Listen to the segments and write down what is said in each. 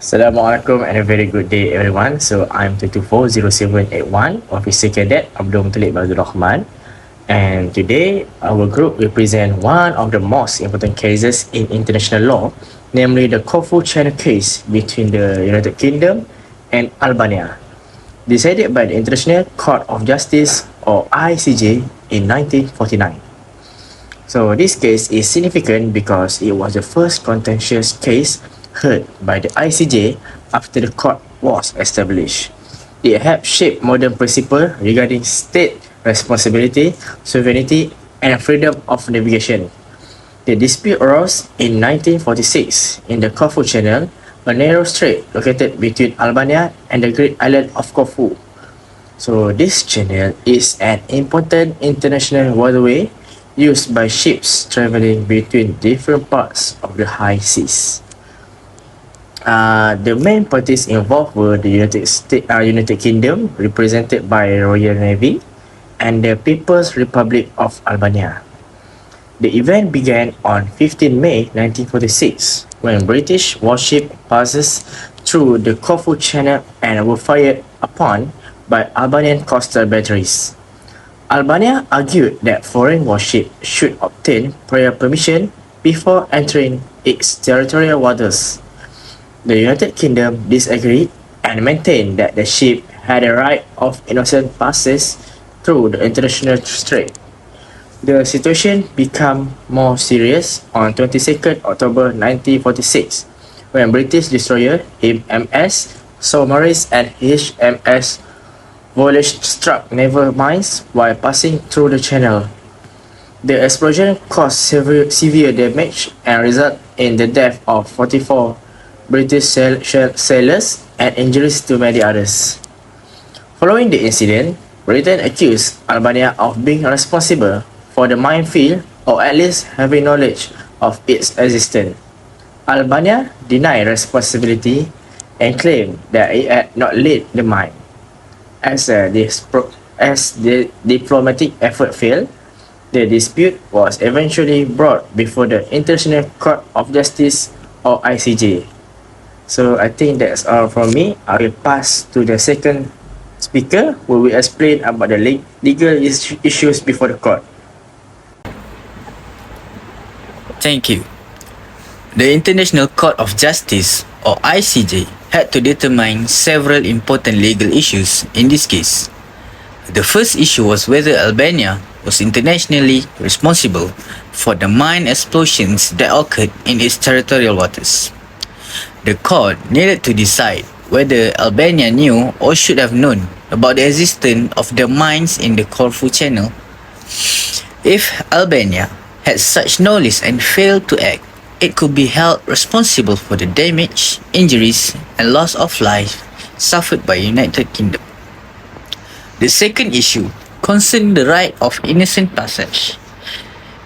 Assalamualaikum and a very good day everyone. So I'm 2240781 Officer Cadet Abdul Muttalib Abdul Rahman, and today our group will present one of the most important cases in international law, namely the CORFU Channel case between the United Kingdom and Albania, decided by the International Court of Justice or ICJ in 1949. So this case is significant because it was the first contentious case heard by the ICJ after the court was established. It helped shape modern principles regarding state responsibility, sovereignty, and freedom of navigation. The dispute arose in 1946 in the Corfu Channel, a narrow strait located between Albania and the Greek island of Corfu. So this channel is an important international waterway used by ships traveling between different parts of the high seas. The main parties involved were the United Kingdom, represented by Royal Navy, and the People's Republic of Albania. The event began on 15 May 1946 when British warships passes through the Corfu Channel and were fired upon by Albanian coastal batteries. Albania argued that foreign warships should obtain prior permission before entering its territorial waters. The United Kingdom disagreed and maintained that the ship had a right of innocent passage through the international strait. The situation became more serious on 22nd October 1946 when British destroyer HMS Saumarez and HMS Voyage struck naval mines while passing through the channel. The explosion caused severe damage and resulted in the death of 44 British sailors and injuries to many others. Following the incident, Britain accused Albania of being responsible for the minefield or at least having knowledge of its existence. Albania denied responsibility and claimed that it had not laid the mine. As the diplomatic effort failed, the dispute was eventually brought before the International Court of Justice or ICJ. So I think that's all from me. I will pass to the second speaker who will explain about the legal issues before the court. Thank you. The International Court of Justice, or ICJ, had to determine several important legal issues in this case. The first issue was whether Albania was internationally responsible for the mine explosions that occurred in its territorial waters. The court needed to decide whether Albania knew or should have known about the existence of the mines in the Corfu Channel. If Albania had such knowledge and failed to act, it could be held responsible for the damage, injuries, and loss of life suffered by United Kingdom. The second issue concerned the right of innocent passage.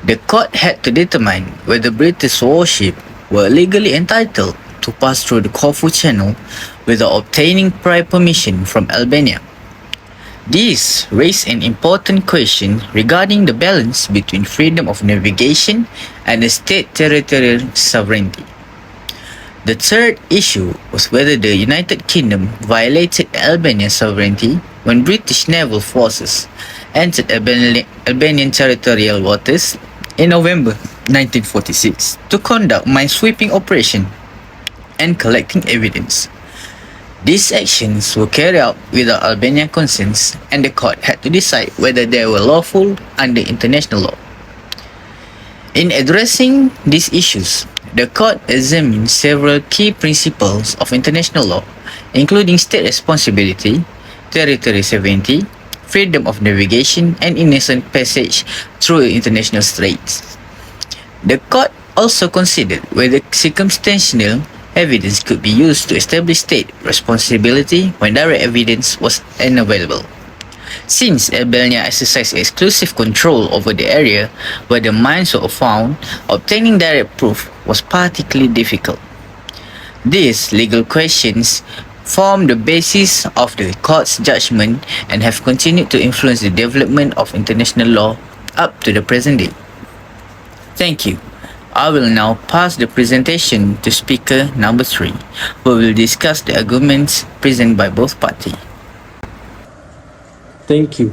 The court had to determine whether British warships were legally entitled to pass through the Corfu Channel without obtaining prior permission from Albania. This raised an important question regarding the balance between freedom of navigation and the state territorial sovereignty. The third issue was whether the United Kingdom violated Albanian sovereignty when British naval forces entered Albanian territorial waters in November 1946 to conduct minesweeping operation and collecting evidence. These actions were carried out without Albanian consent, and the court had to decide whether they were lawful under international law. In addressing these issues, the court examined several key principles of international law, including state responsibility, territorial sovereignty, freedom of navigation, and innocent passage through international straits. The court also considered whether circumstantial evidence could be used to establish state responsibility when direct evidence was unavailable. Since Albania exercised exclusive control over the area where the mines were found, obtaining direct proof was particularly difficult. These legal questions form the basis of the court's judgment and have continued to influence the development of international law up to the present day. Thank you. I will now pass the presentation to speaker number 3, who will discuss the arguments presented by both parties. Thank you.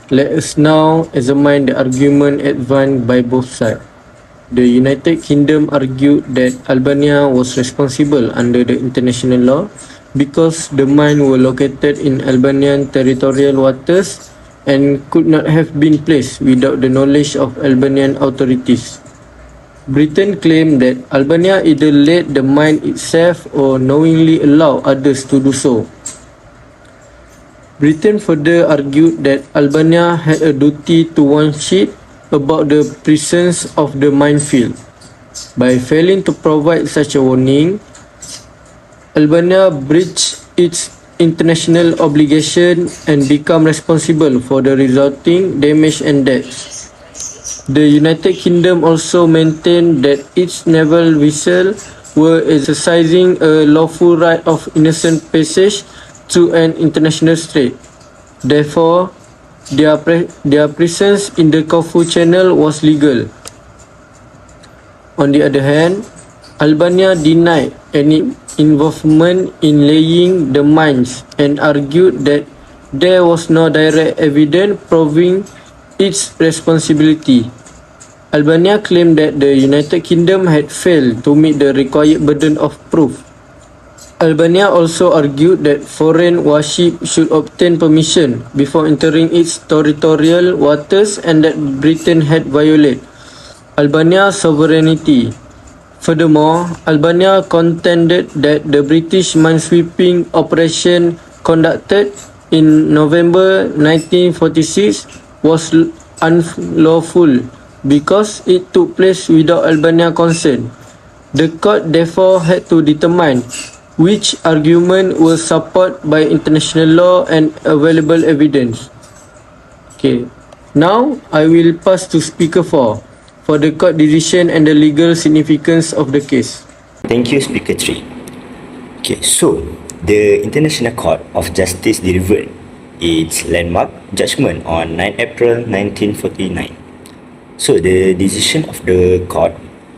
Let us now examine the argument advanced by both sides. The United Kingdom argued that Albania was responsible under the international law because the mines were located in Albanian territorial waters and could not have been placed without the knowledge of Albanian authorities. Britain claimed that Albania either laid the mine itself or knowingly allowed others to do so. Britain further argued that Albania had a duty to warn ships about the presence of the minefield. By failing to provide such a warning, Albania breached its international obligation and became responsible for the resulting damage and deaths. The United Kingdom also maintained that its naval vessels were exercising a lawful right of innocent passage to an international strait. Therefore, their presence in the CORFU channel was legal. On the other hand, Albania denied any involvement in laying the mines and argued that there was no direct evidence proving its responsibility. Albania claimed that the United Kingdom had failed to meet the required burden of proof. Albania also argued that foreign warships should obtain permission before entering its territorial waters and that Britain had violated Albania's sovereignty. Furthermore, Albania contended that the British minesweeping operation conducted in November 1946 was unlawful because it took place without Albania's consent. The court therefore had to determine which argument was supported by international law and available evidence. Okay, now I will pass to speaker 4 for the court decision and the legal significance of the case. Thank you, Speaker 3. Okay, so the International Court of Justice delivered its landmark judgment on 9 April 1949. So the decision of the court,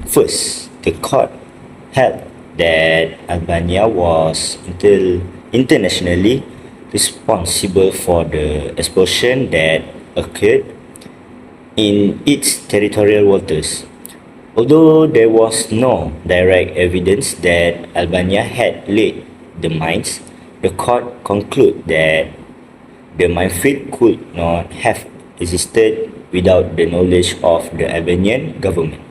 first, the court held that Albania was internationally responsible for the explosion that occurred in its territorial waters. Although there was no direct evidence that Albania had laid the mines, the court concluded that the minefield could not have existed without the knowledge of the Albanian government.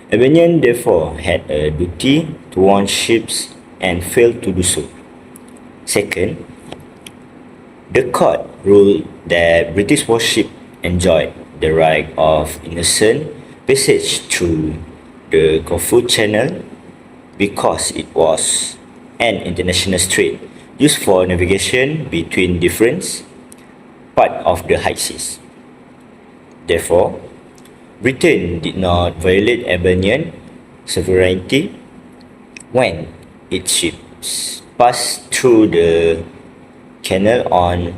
Albania therefore had a duty to warn ships and failed to do so. Second, the court ruled that British warships enjoyed the right of innocent passage through the CORFU channel because it was an international strait used for navigation between different parts of the high seas. Therefore, Britain did not violate Albanian sovereignty when its ships passed through the canal on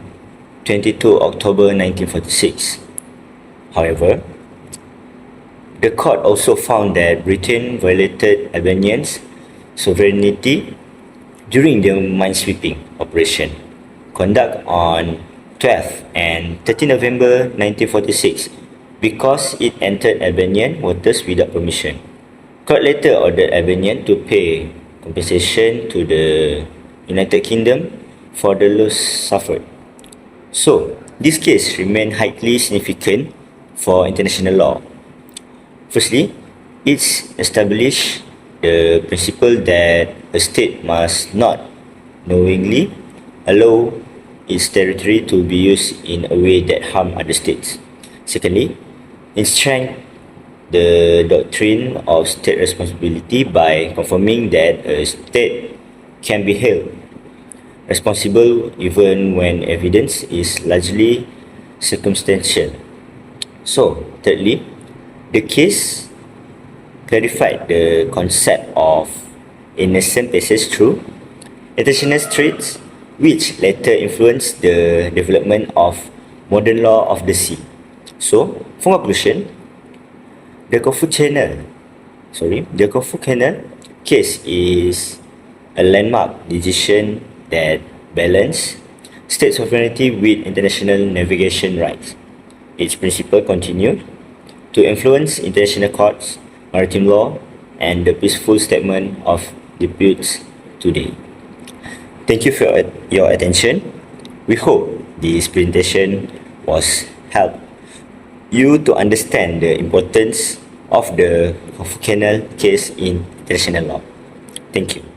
22 October 1946. However, the court also found that Britain violated Albania's sovereignty during the minesweeping operation conducted on 12 and 13 November 1946 because it entered Albanian waters without permission. Court later ordered Albania to pay compensation to the United Kingdom for the loss suffered. So, this case remained highly significant for international law. Firstly, it established the principle that a state must not knowingly allow its territory to be used in a way that harm other states. Secondly, it strengthened the doctrine of state responsibility by confirming that a state can be held responsible even when evidence is largely circumstantial. So, thirdly, the case clarified the concept of innocent passage through international straits, which later influenced the development of modern law of the sea. So, for conclusion, The CORFU Canal case is a landmark decision that balanced state sovereignty with international navigation rights. Its principle continued to influence international courts, maritime law, and the peaceful settlement of disputes today. Thank you for your attention. We hope this presentation was help you to understand the importance of the CORFU Canal case in international law. Thank you.